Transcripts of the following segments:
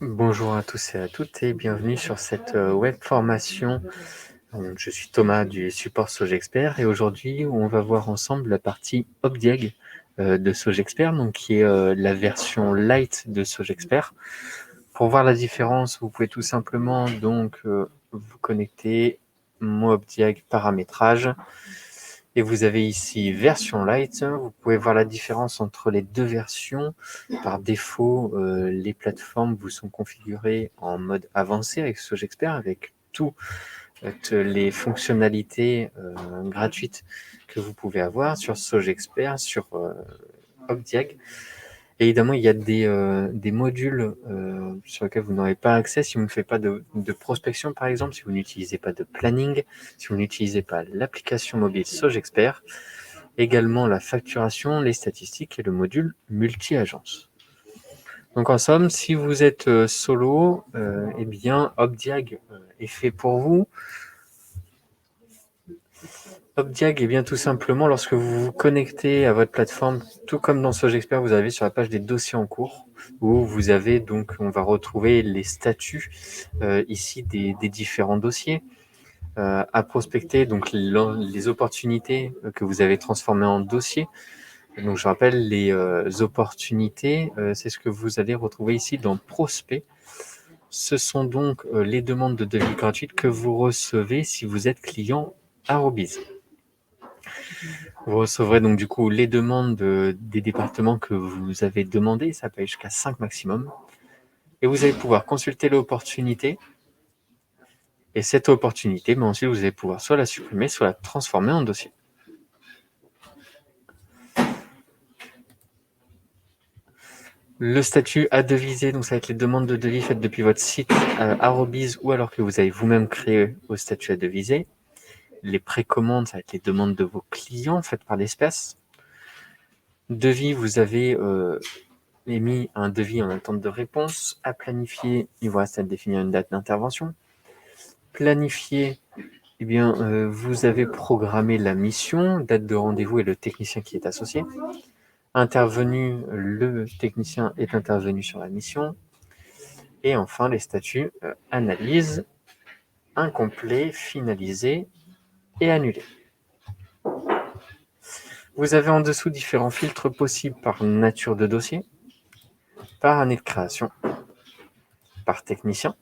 Bonjour à tous et à toutes et bienvenue sur cette web formation. Donc, je suis Thomas du support Sogexpert et aujourd'hui on va voir ensemble la partie Obdiag de Sogexpert, donc qui est la version light de Sogexpert. Pour voir la différence, vous pouvez tout simplement donc vous connecter mot Obdiag paramétrage. Et vous avez ici version light. Vous pouvez voir la différence entre les deux versions. Par défaut, les plateformes vous sont configurées en mode avancé avec Sogexpert, avec toutes les fonctionnalités gratuites que vous pouvez avoir sur Sogexpert, sur Obdiag. Et évidemment, il y a des modules sur lesquels vous n'aurez pas accès si vous ne faites pas de prospection, par exemple, si vous n'utilisez pas de planning, si vous n'utilisez pas l'application mobile Sogexpert, également la facturation, les statistiques et le module multi-agence. Donc en somme, si vous êtes solo, eh bien Obdiag est fait pour vous. Obdiag, bien tout simplement, lorsque vous vous connectez à votre plateforme, tout comme dans Sogexpert, vous avez sur la page des dossiers en cours, où vous avez donc, on va retrouver les statuts ici des différents dossiers à prospecter, donc les opportunités que vous avez transformées en dossiers. Donc je rappelle, les opportunités, c'est ce que vous allez retrouver ici dans Prospect. Ce sont donc les demandes de devis gratuites que vous recevez si vous êtes client Arobase. Vous recevrez donc du coup les demandes des départements que vous avez demandé, ça peut être jusqu'à 5 maximum. Et vous allez pouvoir consulter l'opportunité. Et cette opportunité, mais ensuite vous allez pouvoir soit la supprimer, soit la transformer en dossier. Le statut à deviser, donc ça va être les demandes de devis faites depuis votre site Arobase ou alors que vous avez vous-même créé au statut à deviser. Les précommandes, ça va être les demandes de vos clients faites par l'espèce. Devis, vous avez émis un devis en attente de réponse. À planifier, il vous reste à définir une date d'intervention. Planifier, eh bien, vous avez programmé la mission, date de rendez-vous et le technicien qui est associé. Intervenu, le technicien est intervenu sur la mission. Et enfin, les statuts analyse, incomplet, finalisé et annulé. Vous avez en dessous différents filtres possibles par nature de dossier, par année de création, par technicien.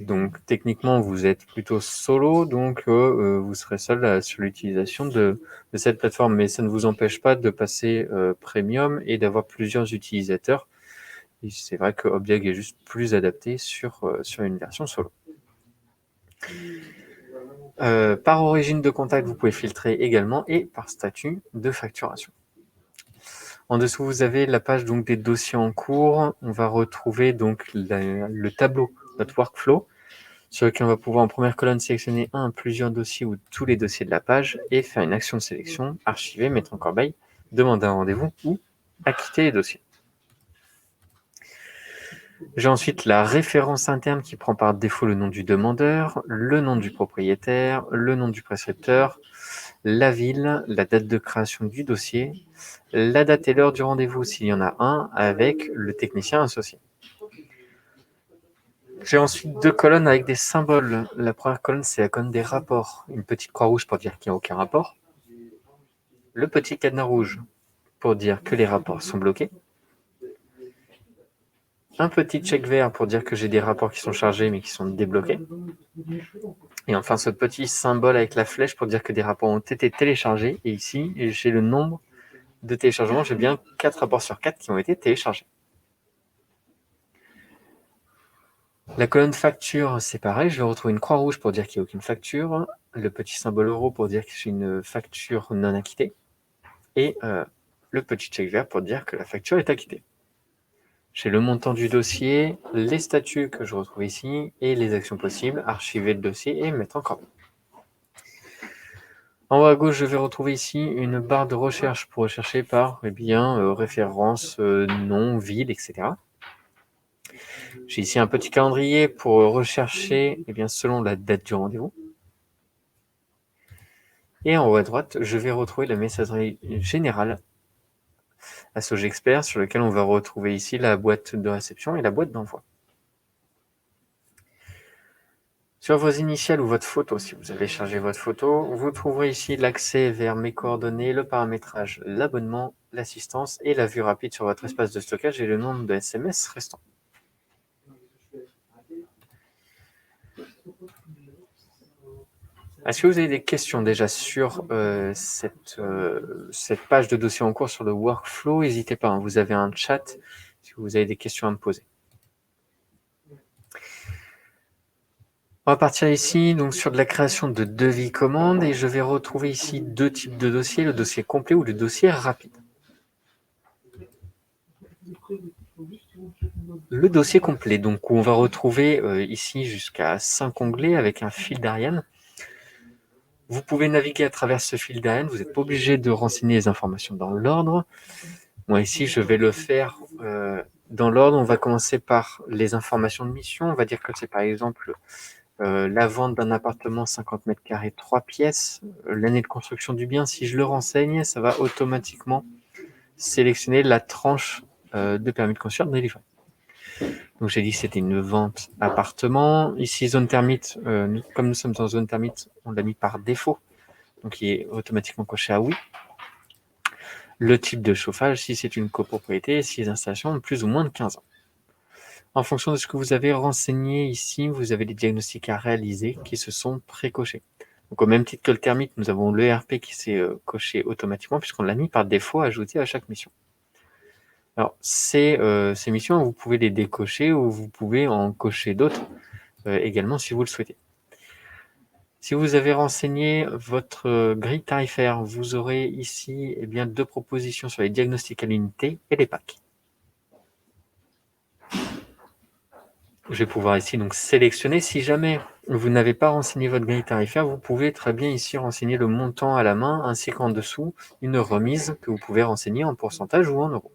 Donc techniquement, vous êtes plutôt solo, donc vous serez seul sur l'utilisation de cette plateforme, mais ça ne vous empêche pas de passer premium et d'avoir plusieurs utilisateurs. Et c'est vrai que Obdiag est juste plus adapté sur une version solo. Par origine de contact, vous pouvez filtrer également et par statut de facturation. En dessous, vous avez la page donc des dossiers en cours. On va retrouver donc le tableau, notre workflow, sur lequel on va pouvoir en première colonne sélectionner plusieurs dossiers ou tous les dossiers de la page et faire une action de sélection, archiver, mettre en corbeille, demander un rendez-vous ou acquitter les dossiers. J'ai ensuite la référence interne qui prend par défaut le nom du demandeur, le nom du propriétaire, le nom du prescripteur, la ville, la date de création du dossier, la date et l'heure du rendez-vous s'il y en a un, avec le technicien associé. J'ai ensuite deux colonnes avec des symboles. La première colonne, c'est la colonne des rapports. Une petite croix rouge pour dire qu'il n'y a aucun rapport. Le petit cadenas rouge pour dire que les rapports sont bloqués. Un petit check vert pour dire que j'ai des rapports qui sont chargés mais qui sont débloqués. Et enfin, ce petit symbole avec la flèche pour dire que des rapports ont été téléchargés. Et ici, j'ai le nombre de téléchargements. J'ai bien 4 rapports sur 4 qui ont été téléchargés. La colonne facture, c'est pareil. Je vais retrouver une croix rouge pour dire qu'il n'y a aucune facture. Le petit symbole euro pour dire que j'ai une facture non acquittée. Et le petit check vert pour dire que la facture est acquittée. J'ai le montant du dossier, les statuts que je retrouve ici et les actions possibles, archiver le dossier et mettre en corbeille. En haut à gauche, je vais retrouver ici une barre de recherche pour rechercher par référence, nom, ville, etc. J'ai ici un petit calendrier pour rechercher selon la date du rendez-vous. Et en haut à droite, je vais retrouver la messagerie générale à Sogexpert sur lequel on va retrouver ici la boîte de réception et la boîte d'envoi. Sur vos initiales ou votre photo, si vous avez chargé votre photo, vous trouverez ici l'accès vers mes coordonnées, le paramétrage, l'abonnement, l'assistance et la vue rapide sur votre espace de stockage et le nombre de SMS restant. Est-ce que vous avez des questions déjà sur cette page de dossier en cours sur le workflow? N'hésitez pas, hein, vous avez un chat si vous avez des questions à me poser. On va partir ici donc sur de la création de devis commandes et je vais retrouver ici deux types de dossiers, le dossier complet ou le dossier rapide. Le dossier complet, donc où on va retrouver ici jusqu'à 5 onglets avec un fil d'Ariane. Vous pouvez naviguer à travers ce fil d'Ariane, vous n'êtes pas obligé de renseigner les informations dans l'ordre. Moi ici, je vais le faire dans l'ordre. On va commencer par les informations de mission. On va dire que c'est par exemple la vente d'un appartement 50 mètres carrés, 3 pièces, l'année de construction du bien. Si je le renseigne, ça va automatiquement sélectionner la tranche de permis de construire délivré. Donc j'ai dit que c'était une vente appartement. Ici, zone thermite, comme nous sommes dans zone thermite, on l'a mis par défaut. Donc il est automatiquement coché à oui. Le type de chauffage, si c'est une copropriété, si les installations ont plus ou moins de 15 ans. En fonction de ce que vous avez renseigné ici, vous avez les diagnostics à réaliser qui se sont pré-cochés. Donc au même titre que le thermite, nous avons l'ERP qui s'est coché automatiquement puisqu'on l'a mis par défaut ajouté à chaque mission. Alors ces missions, vous pouvez les décocher ou vous pouvez en cocher d'autres également si vous le souhaitez. Si vous avez renseigné votre grille tarifaire, vous aurez ici deux propositions sur les diagnostics à l'unité et les packs. Je vais pouvoir ici donc sélectionner. Si jamais vous n'avez pas renseigné votre grille tarifaire, vous pouvez très bien ici renseigner le montant à la main, ainsi qu'en dessous, une remise que vous pouvez renseigner en pourcentage ou en euros.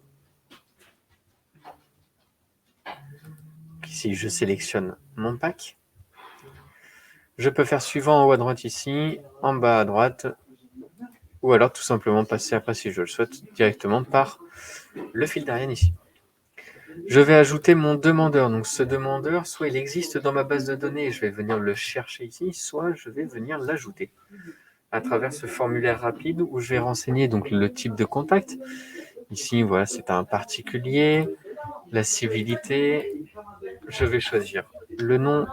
Ici, je sélectionne mon pack. Je peux faire suivant en haut à droite ici, en bas à droite, ou alors tout simplement passer après, si je le souhaite, directement par le fil d'Ariane ici. Je vais ajouter mon demandeur. Donc ce demandeur, soit il existe dans ma base de données et je vais venir le chercher ici, soit je vais venir l'ajouter à travers ce formulaire rapide où je vais renseigner donc le type de contact. Ici, voilà, c'est un particulier, la civilité. Je vais choisir le nom.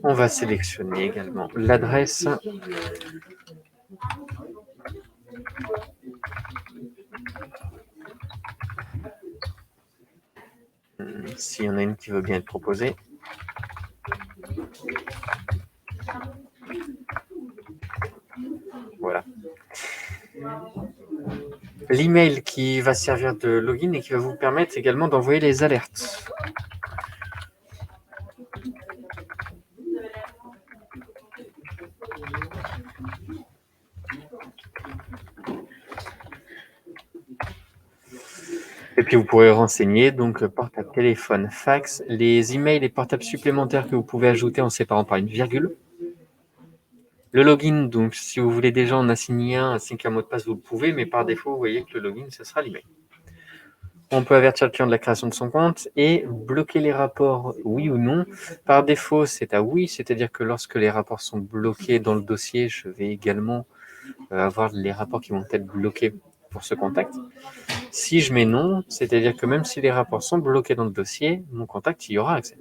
On va sélectionner également l'adresse. S'il y en a une qui veut bien être proposée. Voilà. L'email qui va servir de login et qui va vous permettre également d'envoyer les alertes. Et puis vous pourrez renseigner donc portable, téléphone, fax, les emails et portables supplémentaires que vous pouvez ajouter en séparant par une virgule. Le login, donc si vous voulez déjà en assigner un ainsi qu'un mot de passe, vous le pouvez, mais par défaut, vous voyez que le login, ce sera l'email. On peut avertir le client de la création de son compte et bloquer les rapports, oui ou non. Par défaut, c'est à oui, c'est-à-dire que lorsque les rapports sont bloqués dans le dossier, je vais également avoir les rapports qui vont être bloqués pour ce contact. Si je mets non, c'est-à-dire que même si les rapports sont bloqués dans le dossier, mon contact y aura accès.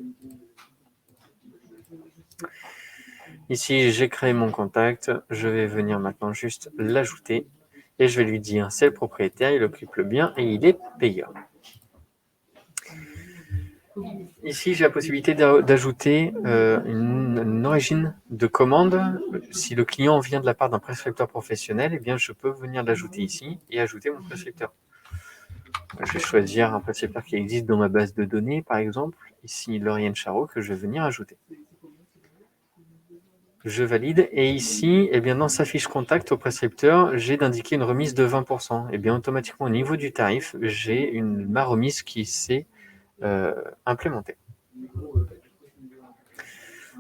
Ici, j'ai créé mon contact, je vais venir maintenant juste l'ajouter et je vais lui dire c'est le propriétaire, il occupe le bien et il est payeur. Ici, j'ai la possibilité d'ajouter une origine de commande. Si le client vient de la part d'un prescripteur professionnel, eh bien, je peux venir l'ajouter ici et ajouter mon prescripteur. Je vais choisir un prescripteur qui existe dans ma base de données, par exemple, ici Lauriane Charot, que je vais venir ajouter. Je valide et ici, dans sa fiche contact au prescripteur, j'ai d'indiquer une remise de 20%. Et bien automatiquement au niveau du tarif, j'ai ma remise qui s'est implémentée.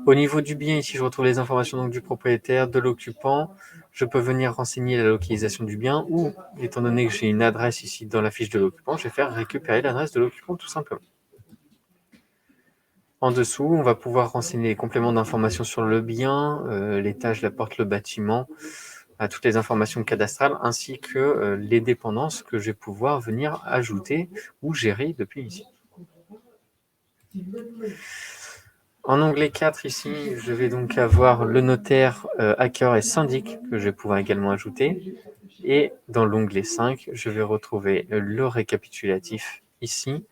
Au niveau du bien, ici je retrouve les informations donc, du propriétaire, de l'occupant. Je peux venir renseigner la localisation du bien ou, étant donné que j'ai une adresse ici dans la fiche de l'occupant, je vais faire récupérer l'adresse de l'occupant tout simplement. En dessous, on va pouvoir renseigner les compléments d'informations sur le bien, l'étage, la porte, le bâtiment, toutes les informations cadastrales, ainsi que les dépendances que je vais pouvoir venir ajouter ou gérer depuis ici. En onglet 4, ici, je vais donc avoir le notaire, hacker et syndic que je vais pouvoir également ajouter. Et dans l'onglet 5, je vais retrouver le récapitulatif ici,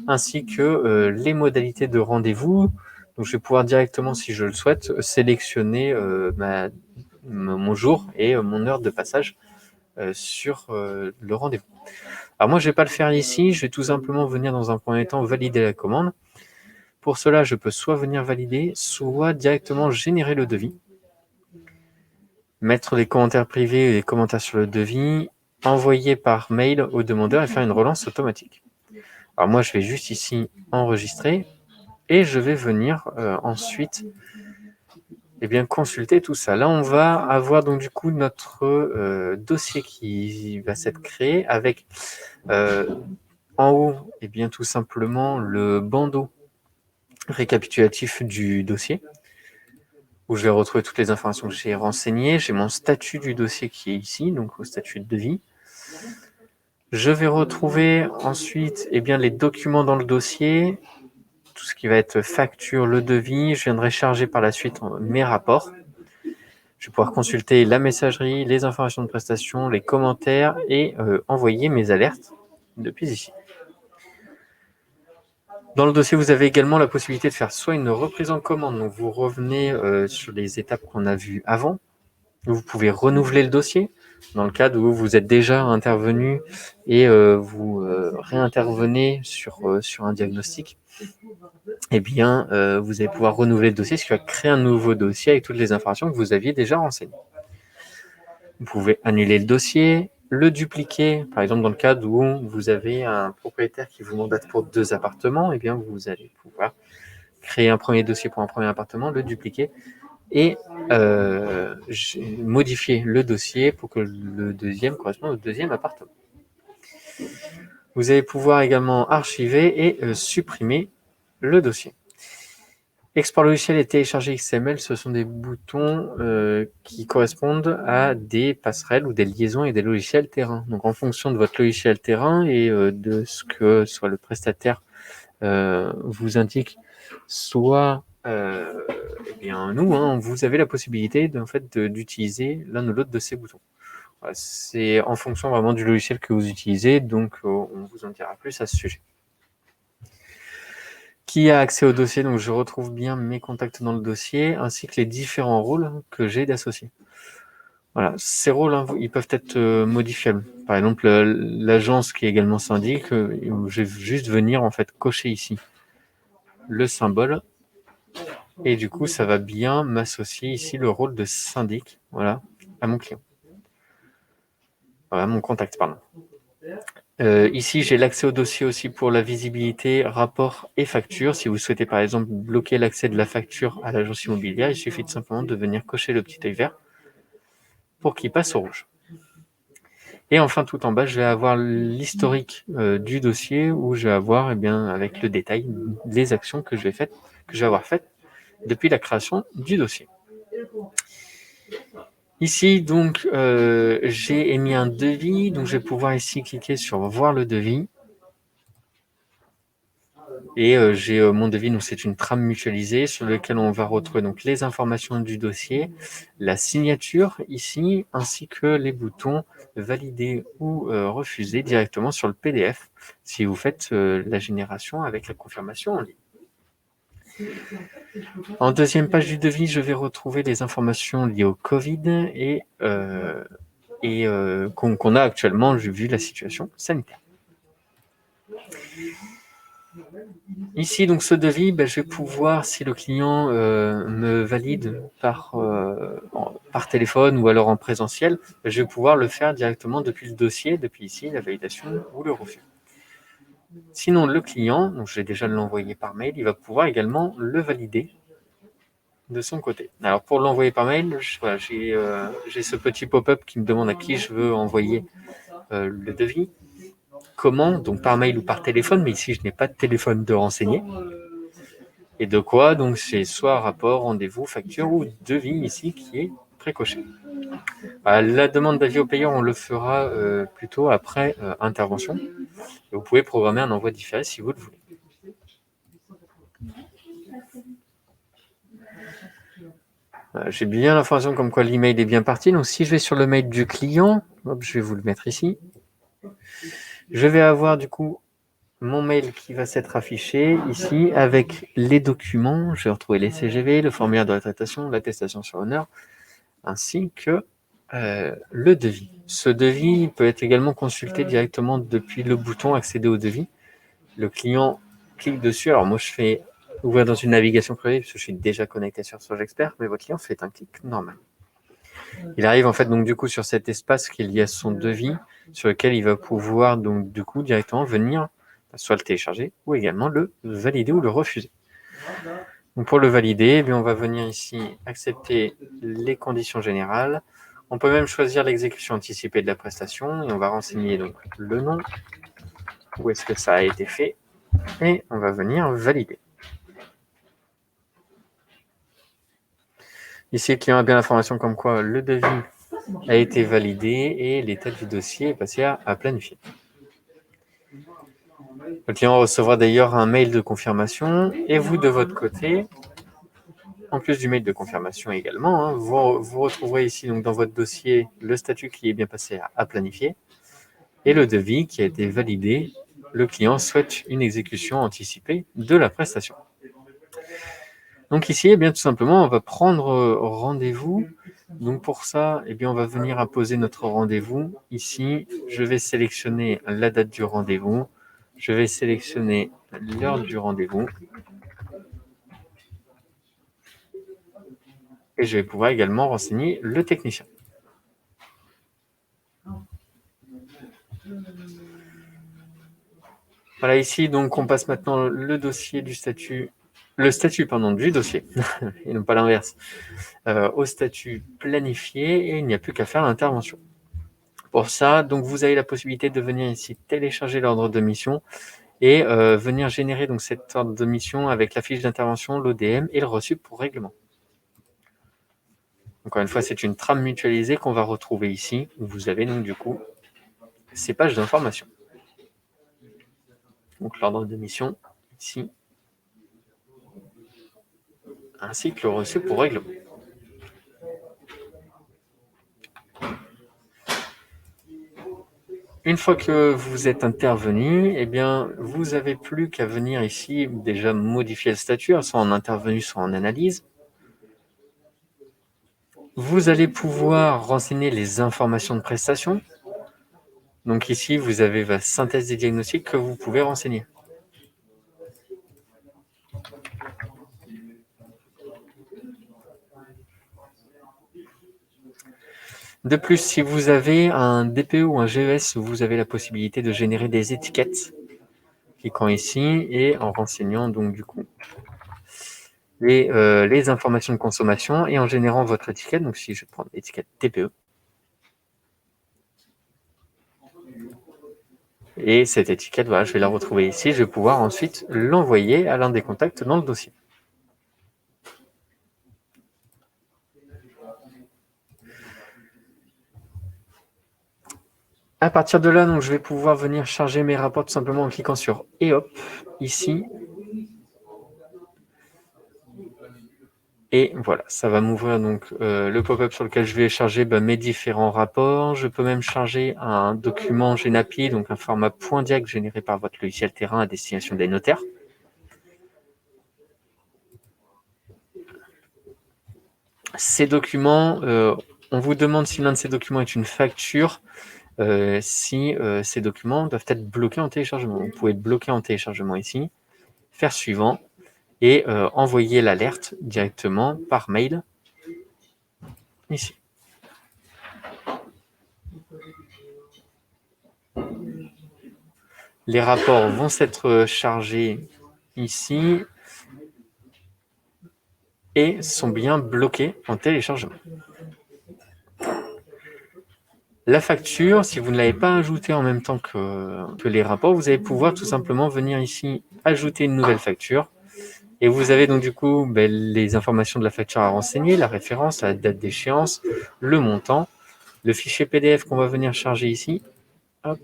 ainsi que les modalités de rendez-vous. Donc, je vais pouvoir directement, si je le souhaite, sélectionner mon jour et mon heure de passage sur le rendez-vous. Alors moi, je ne vais pas le faire ici, je vais tout simplement venir dans un premier temps valider la commande. Pour cela, je peux soit venir valider, soit directement générer le devis, mettre des commentaires privés et des commentaires sur le devis, envoyer par mail au demandeur et faire une relance automatique. Alors moi, je vais juste ici enregistrer et je vais venir ensuite consulter tout ça. Là, on va avoir donc du coup notre dossier qui va s'être créé avec en haut, tout simplement le bandeau récapitulatif du dossier, où je vais retrouver toutes les informations que j'ai renseignées. J'ai mon statut du dossier qui est ici, donc au statut de devis. Je vais retrouver ensuite les documents dans le dossier, tout ce qui va être facture, le devis. Je viendrai charger par la suite mes rapports. Je vais pouvoir consulter la messagerie, les informations de prestation, les commentaires et envoyer mes alertes depuis ici. Dans le dossier, vous avez également la possibilité de faire soit une reprise en commande, donc vous revenez sur les étapes qu'on a vues avant. Vous pouvez renouveler le dossier dans le cadre où vous êtes déjà intervenu et vous réintervenez sur un diagnostic. Vous allez pouvoir renouveler le dossier, ce qui va créer un nouveau dossier avec toutes les informations que vous aviez déjà renseignées. Vous pouvez annuler le dossier, le dupliquer, par exemple dans le cadre où vous avez un propriétaire qui vous mandate pour 2 appartements, vous allez pouvoir créer un premier dossier pour un premier appartement, le dupliquer et modifier le dossier pour que le deuxième corresponde au deuxième appartement. Vous allez pouvoir également archiver et supprimer le dossier. Export logiciel et télécharger XML, ce sont des boutons qui correspondent à des passerelles ou des liaisons et des logiciels terrain. Donc en fonction de votre logiciel terrain et de ce que soit le prestataire vous indique, soit nous, vous avez la possibilité d'utiliser l'un ou l'autre de ces boutons. Voilà, c'est en fonction vraiment du logiciel que vous utilisez, donc on vous en dira plus à ce sujet. Qui a accès au dossier? Donc je retrouve bien mes contacts dans le dossier, ainsi que les différents rôles que j'ai d'associés. Voilà, ces rôles, ils peuvent être modifiables. Par exemple, l'agence qui est également syndic, je vais juste venir cocher ici le symbole, et du coup, ça va bien m'associer ici le rôle de syndic, voilà, à mon client. Voilà, mon contact, pardon. Ici, j'ai l'accès au dossier aussi pour la visibilité, rapport et facture. Si vous souhaitez par exemple bloquer l'accès de la facture à l'agence immobilière, il suffit tout simplement de venir cocher le petit œil vert pour qu'il passe au rouge. Et enfin, tout en bas, je vais avoir l'historique du dossier où je vais avoir, avec le détail, les actions que je vais avoir faites depuis la création du dossier. Ici, donc, j'ai émis un devis, donc je vais pouvoir ici cliquer sur voir le devis. Et j'ai mon devis, donc c'est une trame mutualisée sur laquelle on va retrouver donc les informations du dossier, la signature ici, ainsi que les boutons valider ou refuser directement sur le PDF si vous faites la génération avec la confirmation en ligne. En deuxième page du devis, je vais retrouver les informations liées au Covid et qu'on a actuellement vu la situation sanitaire. Ici, donc ce devis, je vais pouvoir, si le client me valide par téléphone ou alors en présentiel, je vais pouvoir le faire directement depuis le dossier, depuis ici, la validation ou le refus. Sinon, le client, donc je vais déjà l'envoyer par mail, il va pouvoir également le valider de son côté. Alors pour l'envoyer par mail, j'ai ce petit pop-up qui me demande à qui je veux envoyer le devis. Comment? Donc par mail ou par téléphone, mais ici je n'ai pas de téléphone de renseigner. Et de quoi? Donc c'est soit rapport, rendez-vous, facture ou devis ici qui est précoché. La demande d'avis au payeur, on le fera plutôt après intervention. Vous pouvez programmer un envoi différé si vous le voulez. J'ai bien l'information comme quoi l'email est bien parti. Donc si je vais sur le mail du client, hop, je vais vous le mettre ici. Je vais avoir du coup mon mail qui va s'être affiché ici avec les documents. Je vais retrouver les CGV, le formulaire de rétractation, l'attestation sur honneur, ainsi que le devis. Ce devis peut être également consulté directement depuis le bouton accéder au devis. Le client clique dessus. Alors moi je fais ouvrir dans une navigation privée parce que je suis déjà connecté sur SourceExpert, mais votre client fait un clic normal. Il arrive en fait donc du coup sur cet espace qui est lié à son devis, sur lequel il va pouvoir donc du coup directement venir soit le télécharger ou également le valider ou le refuser. Donc pour le valider, on va venir ici accepter les conditions générales. On peut même choisir l'exécution anticipée de la prestation et on va renseigner donc le nom, où est-ce que ça a été fait et on va venir valider. Ici, le client a bien l'information comme quoi le devis a été validé et l'état du dossier est passé à planifier. Le client recevra d'ailleurs un mail de confirmation et vous, de votre côté, en plus du mail de confirmation également, vous retrouverez ici donc, dans votre dossier le statut qui est bien passé à planifier et le devis qui a été validé. Le client souhaite une exécution anticipée de la prestation. Donc ici, tout simplement, on va prendre rendez-vous. Donc pour ça, on va venir imposer notre rendez-vous. Ici, je vais sélectionner la date du rendez-vous. Je vais sélectionner l'heure du rendez-vous. Et je vais pouvoir également renseigner le technicien. Voilà, ici, donc, on passe maintenant le dossier du statut, du dossier, et non pas l'inverse, au statut planifié, et il n'y a plus qu'à faire l'intervention. Pour ça, donc, vous avez la possibilité de venir ici télécharger l'ordre de mission et venir générer donc cet ordre de mission avec la fiche d'intervention, l'ODM et le reçu pour règlement. Encore une fois, c'est une trame mutualisée qu'on va retrouver ici, où vous avez donc du coup ces pages d'information. Donc l'ordre de mission ici, ainsi que le reçu pour règlement. Une fois que vous êtes intervenu, vous n'avez plus qu'à venir ici déjà modifier le statut, soit en intervenu, soit en analyse. Vous allez pouvoir renseigner les informations de prestation. Donc ici, vous avez la synthèse des diagnostics que vous pouvez renseigner. De plus, si vous avez un DPE ou un GES, vous avez la possibilité de générer des étiquettes. Cliquant ici et en renseignant donc du coup les informations de consommation et en générant votre étiquette. Donc si je prends l'étiquette TPE, et cette étiquette, voilà, je vais la retrouver ici. Je vais pouvoir ensuite l'envoyer à l'un des contacts dans le dossier. À partir de là, donc, je vais pouvoir venir charger mes rapports tout simplement en cliquant sur « Et hop » ici. Et voilà, ça va m'ouvrir donc le pop-up sur lequel je vais charger mes différents rapports. Je peux même charger un document GENAPI, donc un format .diag généré par votre logiciel terrain à destination des notaires. Ces documents, on vous demande si l'un de ces documents est une facture, si ces documents doivent être bloqués en téléchargement. Vous pouvez être bloqué en téléchargement ici, faire suivant et envoyer l'alerte directement par mail ici. Les rapports vont s'être chargés ici et sont bien bloqués en téléchargement. La facture, si vous ne l'avez pas ajoutée en même temps que les rapports, vous allez pouvoir tout simplement venir ici ajouter une nouvelle facture Et vous avez donc du coup les informations de la facture à renseigner, la référence, la date d'échéance, le montant, le fichier PDF qu'on va venir charger ici, hop,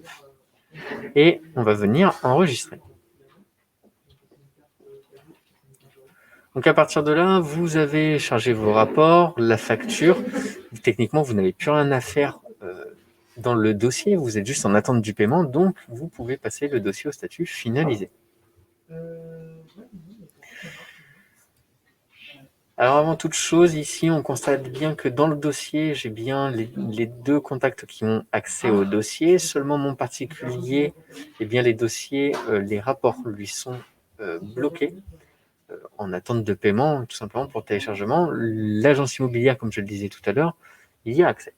et on va venir enregistrer. Donc à partir de là, vous avez chargé vos rapports, la facture. Techniquement, vous n'avez plus rien à faire dans le dossier, vous êtes juste en attente du paiement, donc vous pouvez passer le dossier au statut finalisé. Alors avant toute chose, ici, on constate bien que dans le dossier, j'ai bien les deux contacts qui ont accès au dossier. Seulement mon particulier, eh bien les dossiers, les rapports lui sont bloqués en attente de paiement, tout simplement pour téléchargement. L'agence immobilière, comme je le disais tout à l'heure, il y a accès.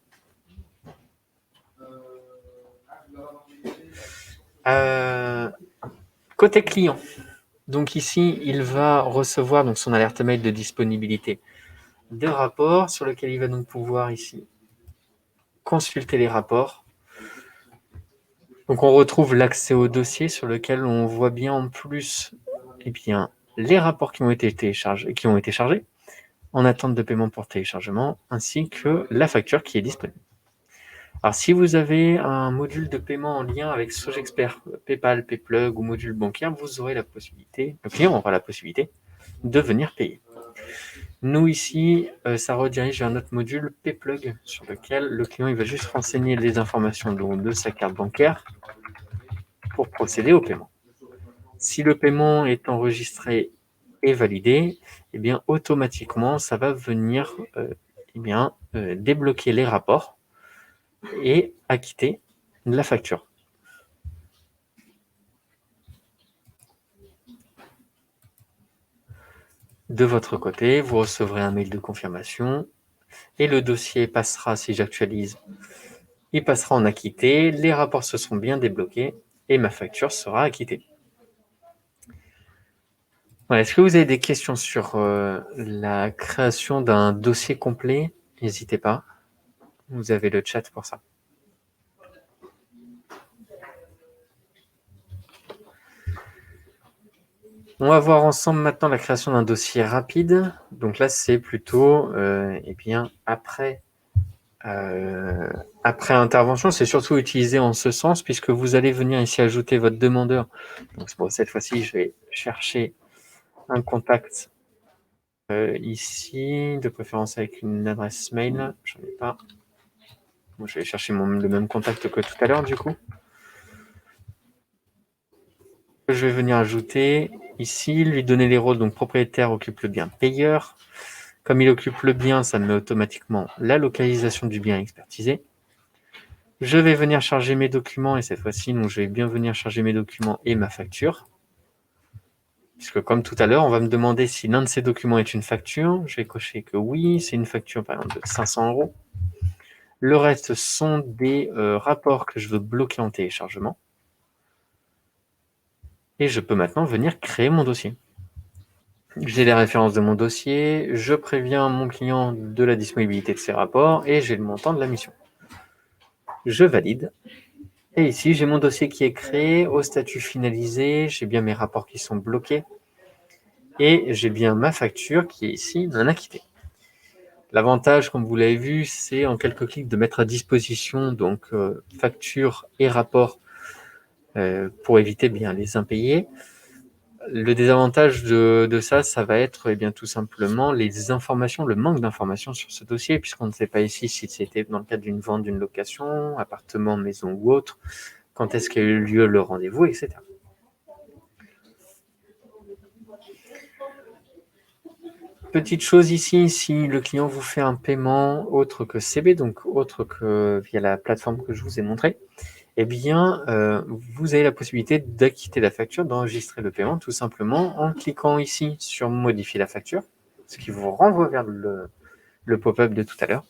Côté client, donc ici, il va recevoir donc son alerte mail de disponibilité des rapports sur lequel il va donc pouvoir ici consulter les rapports. Donc on retrouve l'accès au dossier sur lequel on voit bien en plus les rapports qui ont été chargés en attente de paiement pour téléchargement, ainsi que la facture qui est disponible. Alors si vous avez un module de paiement en lien avec Sogexpert, PayPal, Payplug ou module bancaire, vous aurez la possibilité, le client aura la possibilité de venir payer. Nous ici, ça redirige vers notre module Payplug sur lequel le client il va juste renseigner les informations de sa carte bancaire pour procéder au paiement. Si le paiement est enregistré et validé, eh bien automatiquement ça va venir débloquer les rapports et acquitter la facture. De votre côté, vous recevrez un mail de confirmation et le dossier passera, si j'actualise, il passera en acquitté, les rapports se seront bien débloqués et ma facture sera acquittée. Voilà, est-ce que vous avez des questions sur la création d'un dossier complet? N'hésitez pas, vous avez le chat pour ça. On va voir ensemble maintenant la création d'un dossier rapide. Donc là, c'est plutôt après intervention, c'est surtout utilisé en ce sens puisque vous allez venir ici ajouter votre demandeur. Donc bon, cette fois-ci, je vais chercher un contact ici, de préférence avec une adresse mail. J'en ai pas. Bon, je vais chercher le même contact que tout à l'heure du coup. Je vais venir ajouter ici, lui donner les rôles. Donc propriétaire occupe le bien payeur. Comme il occupe le bien, ça me met automatiquement la localisation du bien expertisé. Je vais venir charger mes documents et cette fois-ci, je vais bien venir charger mes documents et ma facture. Puisque comme tout à l'heure, on va me demander si l'un de ces documents est une facture. Je vais cocher que oui, c'est une facture par exemple de 500 €. Le reste sont des rapports que je veux bloquer en téléchargement. Et je peux maintenant venir créer mon dossier. J'ai les références de mon dossier, je préviens mon client de la disponibilité de ses rapports et j'ai le montant de la mission. Je valide. Et ici, j'ai mon dossier qui est créé, au statut finalisé, j'ai bien mes rapports qui sont bloqués et j'ai bien ma facture qui est ici non acquittée. L'avantage, comme vous l'avez vu, c'est en quelques clics de mettre à disposition donc facture et rapport pour éviter bien les impayés. Le désavantage de ça, ça va être tout simplement les informations, le manque d'informations sur ce dossier, puisqu'on ne sait pas ici si c'était dans le cadre d'une vente, d'une location, appartement, maison ou autre, quand est-ce qu'a eu lieu le rendez-vous, etc. Petite chose ici, si le client vous fait un paiement autre que CB, donc autre que via la plateforme que je vous ai montré, eh bien, vous avez la possibilité d'acquitter la facture, d'enregistrer le paiement, tout simplement en cliquant ici sur modifier la facture, ce qui vous renvoie vers le pop-up de tout à l'heure.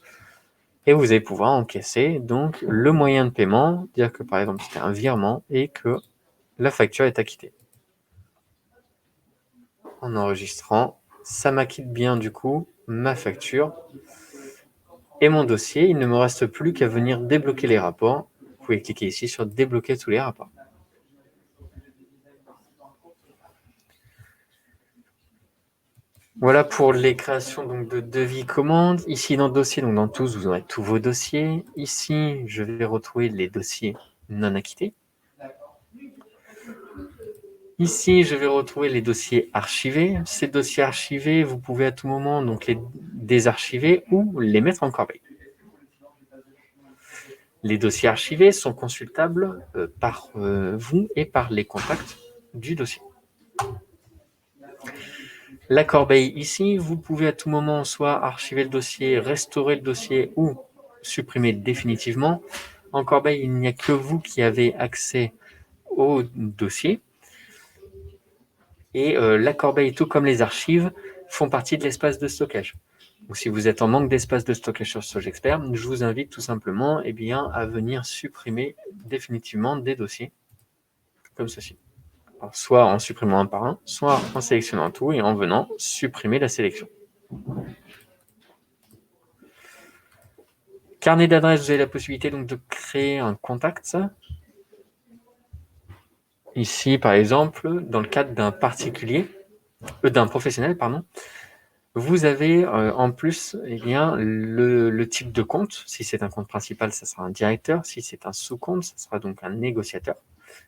Et vous allez pouvoir encaisser donc le moyen de paiement, dire que par exemple c'était un virement et que la facture est acquittée. En enregistrant, ça m'acquitte bien du coup ma facture et mon dossier. Il ne me reste plus qu'à venir débloquer les rapports. Vous pouvez cliquer ici sur débloquer tous les rapports. Voilà pour les créations donc, de devis commandes. Ici, dans le dossier, donc dans tous, vous aurez tous vos dossiers. Ici, je vais retrouver les dossiers non acquittés. Ici, je vais retrouver les dossiers archivés. Ces dossiers archivés, vous pouvez à tout moment donc les désarchiver ou les mettre en corbeille. Les dossiers archivés sont consultables par vous et par les contacts du dossier. La corbeille ici, vous pouvez à tout moment soit archiver le dossier, restaurer le dossier ou supprimer définitivement. En corbeille, il n'y a que vous qui avez accès au dossier. Et la corbeille, tout comme les archives, font partie de l'espace de stockage. Donc, si vous êtes en manque d'espace de stockage sur SourceExpert, je vous invite tout simplement à venir supprimer définitivement des dossiers comme ceci. Alors, soit en supprimant un par un, soit en sélectionnant tout et en venant supprimer la sélection. Carnet d'adresse, vous avez la possibilité donc de créer un contact. Ici, par exemple, dans le cadre d'un d'un professionnel, vous avez en plus le type de compte. Si c'est un compte principal, ça sera un directeur. Si c'est un sous-compte, ça sera donc un négociateur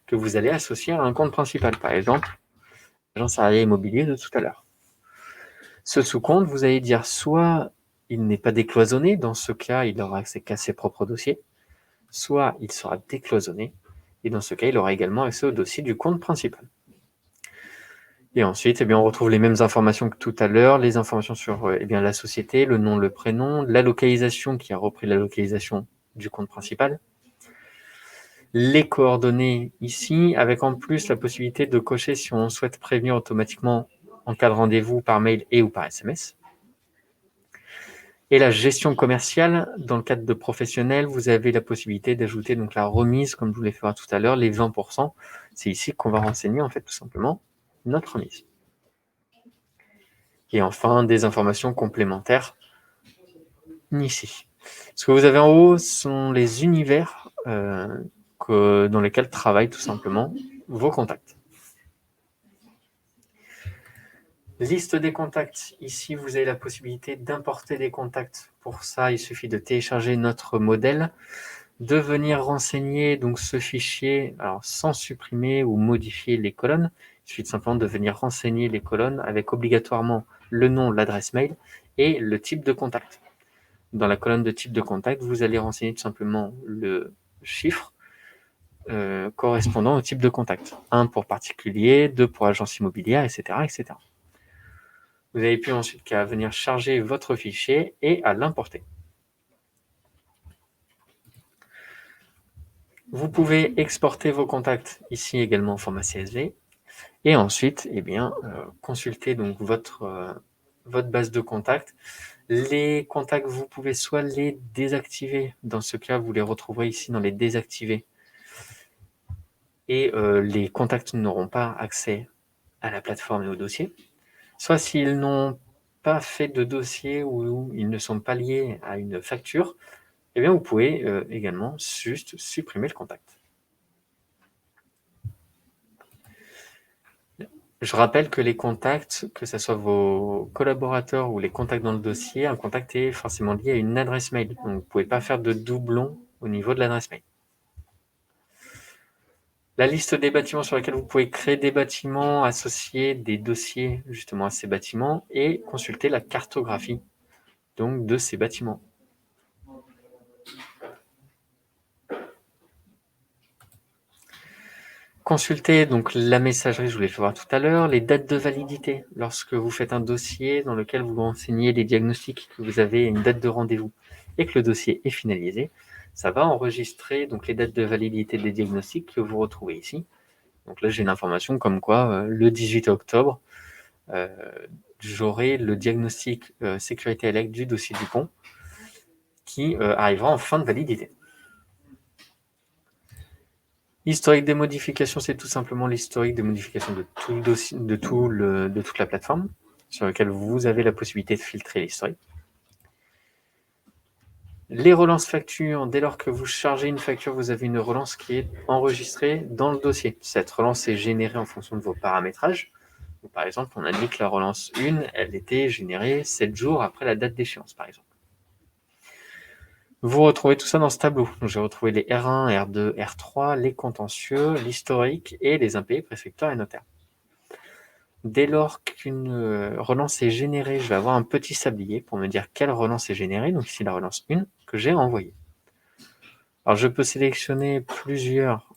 que vous allez associer à un compte principal. Par exemple, l'agent salarié immobilier de tout à l'heure. Ce sous-compte, vous allez dire soit il n'est pas décloisonné, dans ce cas, il aura accès qu'à ses propres dossiers, soit il sera décloisonné, et dans ce cas, il aura également accès au dossier du compte principal. Et ensuite, on retrouve les mêmes informations que tout à l'heure, les informations sur la société, le nom, le prénom, la localisation qui a repris la localisation du compte principal, les coordonnées ici, avec en plus la possibilité de cocher si on souhaite prévenir automatiquement en cas de rendez-vous par mail et ou par SMS. Et la gestion commerciale, dans le cadre de professionnels, vous avez la possibilité d'ajouter donc la remise, comme je vous l'ai fait voir tout à l'heure, les 20%. C'est ici qu'on va renseigner en fait tout simplement notre remise. Et enfin, des informations complémentaires ici. Ce que vous avez en haut sont les univers dans lesquels travaillent tout simplement vos contacts. Liste des contacts. Ici, vous avez la possibilité d'importer des contacts. Pour ça, il suffit de télécharger notre modèle, de venir renseigner donc ce fichier, alors sans supprimer ou modifier les colonnes. Il suffit simplement de venir renseigner les colonnes avec obligatoirement le nom, l'adresse mail et le type de contact. Dans la colonne de type de contact, vous allez renseigner tout simplement le chiffre correspondant au type de contact. 1 pour particulier, 2 pour agence immobilière, etc., etc. Vous avez puis ensuite qu'à venir charger votre fichier et à l'importer. Vous pouvez exporter vos contacts ici également en format CSV et ensuite consulter donc votre base de contacts. Les contacts, vous pouvez soit les désactiver, dans ce cas vous les retrouverez ici dans les désactivés et les contacts n'auront pas accès à la plateforme et au dossier, soit s'ils n'ont pas fait de dossier ou ils ne sont pas liés à une facture, vous pouvez également juste supprimer le contact. Je rappelle que les contacts, que ce soit vos collaborateurs ou les contacts dans le dossier, un contact est forcément lié à une adresse mail. Donc, vous ne pouvez pas faire de doublons au niveau de l'adresse mail. La liste des bâtiments sur lesquels vous pouvez créer des bâtiments, associer des dossiers justement à ces bâtiments et consulter la cartographie donc, de ces bâtiments. Consultez donc la messagerie, je vous l'ai fait voir tout à l'heure, les dates de validité. Lorsque vous faites un dossier dans lequel vous renseignez les diagnostics, que vous avez une date de rendez-vous et que le dossier est finalisé, ça va enregistrer donc les dates de validité des diagnostics que vous retrouvez ici. Donc là, j'ai une information comme quoi le 18 octobre, j'aurai le diagnostic sécurité élect du dossier Dupont qui arrivera en fin de validité. L'historique des modifications, c'est tout simplement l'historique des modifications de tout le dossier, de toute la plateforme sur laquelle vous avez la possibilité de filtrer l'historique. Les relances factures, dès lors que vous chargez une facture, vous avez une relance qui est enregistrée dans le dossier. Cette relance est générée en fonction de vos paramétrages. Par exemple, on a dit que la relance 1, elle était générée 7 jours après la date d'échéance, par exemple. Vous retrouvez tout ça dans ce tableau. Donc, j'ai retrouvé les R1, R2, R3, les contentieux, l'historique et les impayés prescripteurs et notaires. Dès lors qu'une relance est générée, je vais avoir un petit sablier pour me dire quelle relance est générée. Donc ici, la relance 1 que j'ai envoyée. Alors, je peux sélectionner plusieurs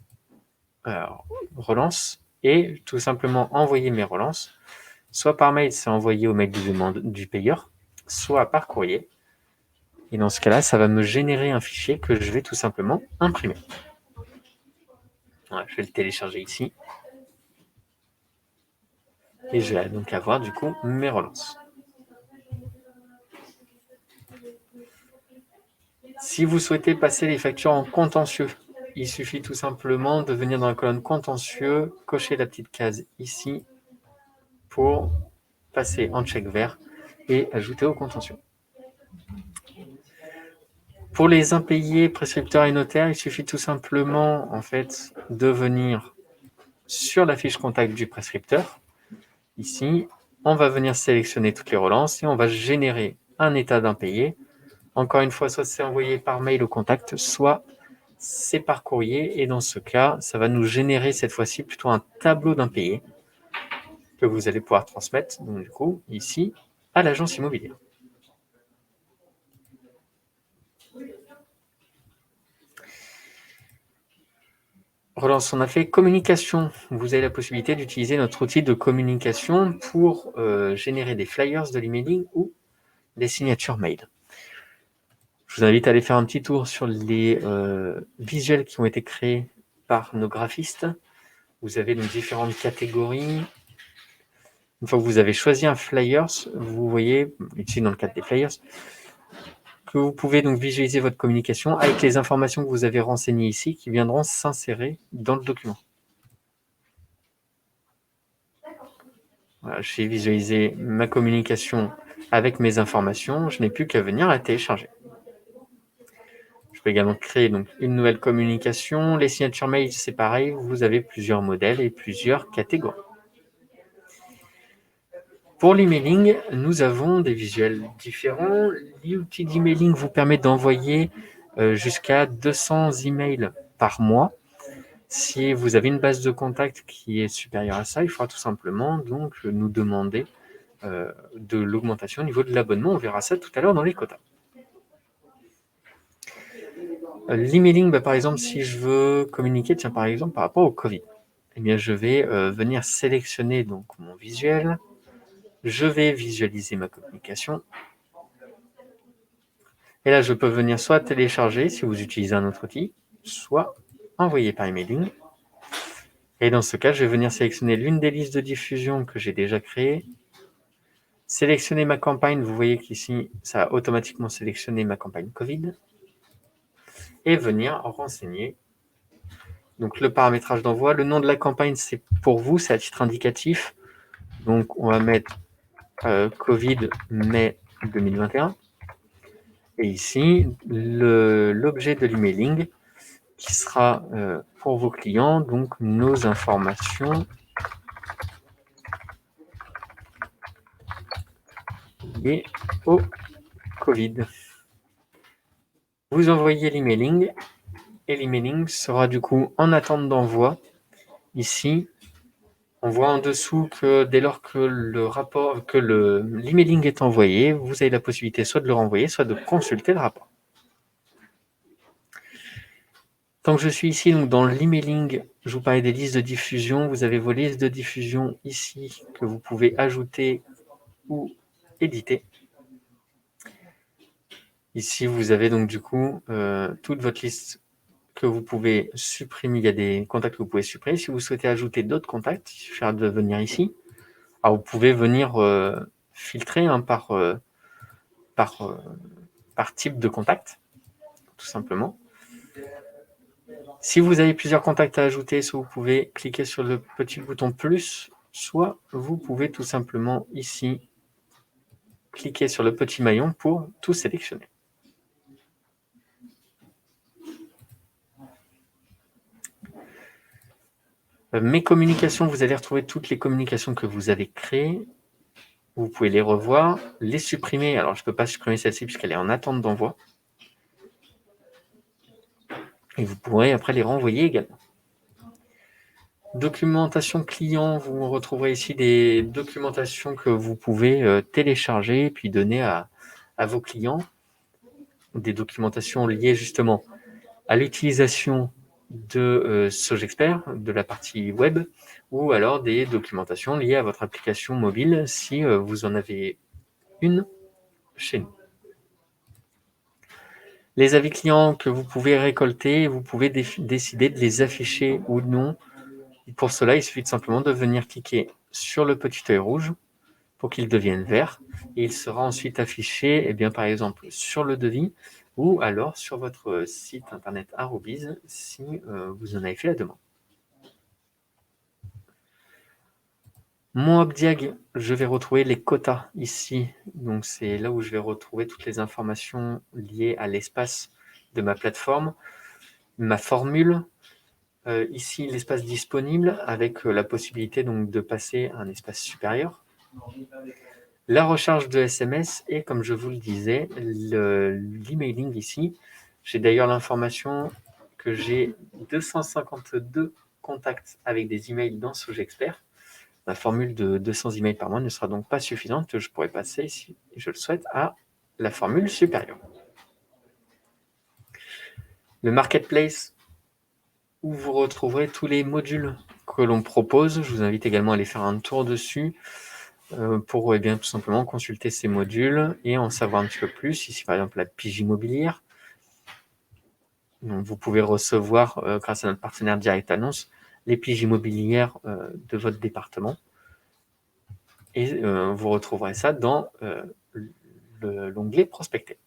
relances et tout simplement envoyer mes relances. Soit par mail, c'est envoyé au mail du payeur, soit par courrier. Et dans ce cas-là, ça va me générer un fichier que je vais tout simplement imprimer. Voilà, je vais le télécharger ici. Et je vais donc avoir du coup mes relances. Si vous souhaitez passer les factures en contentieux, il suffit tout simplement de venir dans la colonne contentieux, cocher la petite case ici pour passer en check vert et ajouter au contentieux. Pour les impayés, prescripteurs et notaires, il suffit tout simplement en fait de venir sur la fiche contact du prescripteur. Ici, on va venir sélectionner toutes les relances et on va générer un état d'impayé. Encore une fois, soit c'est envoyé par mail au contact, soit c'est par courrier. Et dans ce cas, ça va nous générer cette fois-ci plutôt un tableau d'impayés que vous allez pouvoir transmettre, donc du coup, ici, à l'agence immobilière. Relance, on a fait communication. Vous avez la possibilité d'utiliser notre outil de communication pour générer des flyers de l'emailing ou des signatures mail. Je vous invite à aller faire un petit tour sur les visuels qui ont été créés par nos graphistes. Vous avez donc différentes catégories. Une fois que vous avez choisi un flyers, vous voyez, ici dans le cadre des flyers, que vous pouvez donc visualiser votre communication avec les informations que vous avez renseignées ici qui viendront s'insérer dans le document. Voilà, j'ai visualisé ma communication avec mes informations, je n'ai plus qu'à venir la télécharger. Je peux également créer donc une nouvelle communication. Les signatures mail, c'est pareil, vous avez plusieurs modèles et plusieurs catégories. Pour l'emailing, nous avons des visuels différents. L'outil d'emailing vous permet d'envoyer jusqu'à 200 emails par mois. Si vous avez une base de contact qui est supérieure à ça, il faudra tout simplement donc nous demander de l'augmentation au niveau de l'abonnement. On verra ça tout à l'heure dans les quotas. L'emailing, par exemple, si je veux communiquer, tiens, par exemple, par rapport au Covid, eh bien, je vais venir sélectionner donc mon visuel. Je vais visualiser ma communication. Et là, je peux venir soit télécharger si vous utilisez un autre outil, soit envoyer par emailing. Et dans ce cas, je vais venir sélectionner l'une des listes de diffusion que j'ai déjà créées. Sélectionner ma campagne, vous voyez qu'ici, ça a automatiquement sélectionné ma campagne Covid. Et venir renseigner donc le paramétrage d'envoi. Le nom de la campagne, c'est pour vous, c'est à titre indicatif. Donc, on va mettre Covid mai 2021. Et ici, l'objet de l'emailing qui sera pour vos clients, donc nos informations liées au Covid. Vous envoyez l'emailing et l'emailing sera du coup en attente d'envoi. Ici, on voit en dessous que dès lors que l'emailing est envoyé, vous avez la possibilité soit de le renvoyer, soit de consulter le rapport. Tant que je suis ici, donc dans l'emailing, je vous parlais des listes de diffusion. Vous avez vos listes de diffusion ici que vous pouvez ajouter ou éditer. Ici, vous avez donc du coup toute votre liste que vous pouvez supprimer. Il y a des contacts que vous pouvez supprimer. Si vous souhaitez ajouter d'autres contacts, il suffira de venir ici. Alors, vous pouvez venir filtrer par type de contact, tout simplement. Si vous avez plusieurs contacts à ajouter, soit vous pouvez cliquer sur le petit bouton plus, soit vous pouvez tout simplement ici cliquer sur le petit maillon pour tout sélectionner. Mes communications, vous allez retrouver toutes les communications que vous avez créées. Vous pouvez les revoir, les supprimer. Alors, je ne peux pas supprimer celle-ci puisqu'elle est en attente d'envoi. Et vous pourrez après les renvoyer également. Documentation client, vous retrouverez ici des documentations que vous pouvez télécharger et puis donner à vos clients. Des documentations liées justement à l'utilisation de SogeXpert, de la partie web, ou alors des documentations liées à votre application mobile si vous en avez une chez nous. Les avis clients que vous pouvez récolter, vous pouvez décider de les afficher ou non. Pour cela, il suffit simplement de venir cliquer sur le petit œil rouge pour qu'il devienne vert. Et il sera ensuite affiché, par exemple, sur le devis ou alors sur votre site internet Arobase si vous en avez fait la demande. Mon Opdiag, je vais retrouver les quotas ici. Donc, c'est là où je vais retrouver toutes les informations liées à l'espace de ma plateforme, ma formule. Ici, l'espace disponible avec la possibilité donc, de passer à un espace supérieur. La recharge de SMS et, comme je vous le disais, l'emailing ici. J'ai d'ailleurs l'information que j'ai 252 contacts avec des emails dans SogeXpert. Ma formule de 200 emails par mois ne sera donc pas suffisante. Je pourrais passer, si je le souhaite, à la formule supérieure. Le marketplace, où vous retrouverez tous les modules que l'on propose. Je vous invite également à aller faire un tour dessus pour tout simplement consulter ces modules et en savoir un petit peu plus. Ici, par exemple, la pige immobilière. Donc, vous pouvez recevoir, grâce à notre partenaire Direct Annonce, les piges immobilières de votre département. Et vous retrouverez ça dans l'onglet prospecter.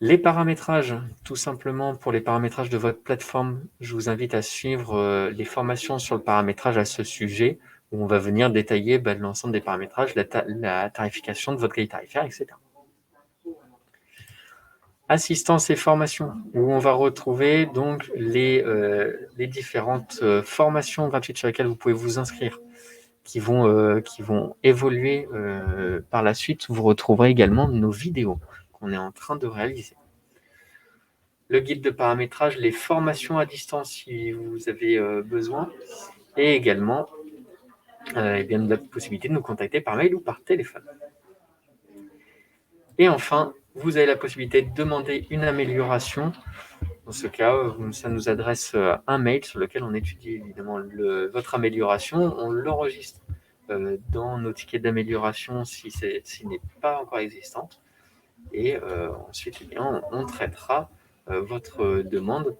Les paramétrages, tout simplement pour les paramétrages de votre plateforme, je vous invite à suivre les formations sur le paramétrage à ce sujet, où on va venir détailler l'ensemble des paramétrages, la tarification de votre grille tarifaire, etc. Assistance et formation, où on va retrouver donc les différentes formations gratuites sur lesquelles vous pouvez vous inscrire, qui vont évoluer par la suite. Vous retrouverez également nos vidéos qu'on est en train de réaliser. Le guide de paramétrage, les formations à distance si vous avez besoin, et également la possibilité de nous contacter par mail ou par téléphone. Et enfin, vous avez la possibilité de demander une amélioration. Dans ce cas, ça nous adresse un mail sur lequel on étudie évidemment votre amélioration. On l'enregistre dans nos tickets d'amélioration s'il n'est pas encore existant. Et ensuite, on traitera votre demande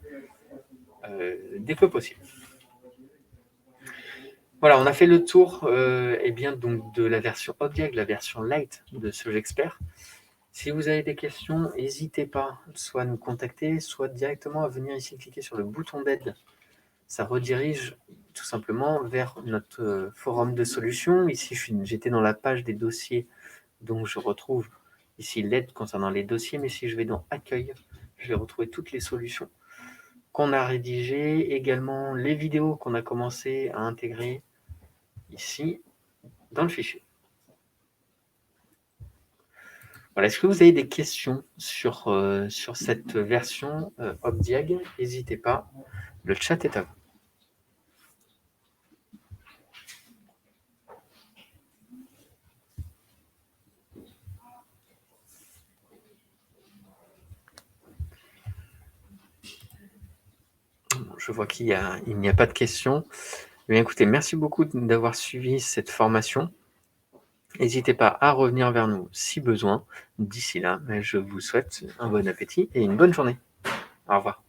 dès que possible. Voilà, on a fait le tour donc de la version Opdiag, la version light de SogeXpert. Si vous avez des questions, n'hésitez pas soit à nous contacter, soit directement à venir ici cliquer sur le bouton d'aide. Ça redirige tout simplement vers notre forum de solutions. Ici, j'étais dans la page des dossiers, donc je retrouve ici l'aide concernant les dossiers, mais si je vais dans Accueil, je vais retrouver toutes les solutions qu'on a rédigées, également les vidéos qu'on a commencé à intégrer ici dans le fichier. Voilà, est-ce que vous avez des questions sur cette version Opdiag? N'hésitez pas, le chat est à vous. Je vois qu'il n'y a pas de questions. Bien, écoutez, merci beaucoup d'avoir suivi cette formation. N'hésitez pas à revenir vers nous si besoin. D'ici là, je vous souhaite un bon appétit et une bonne journée. Au revoir.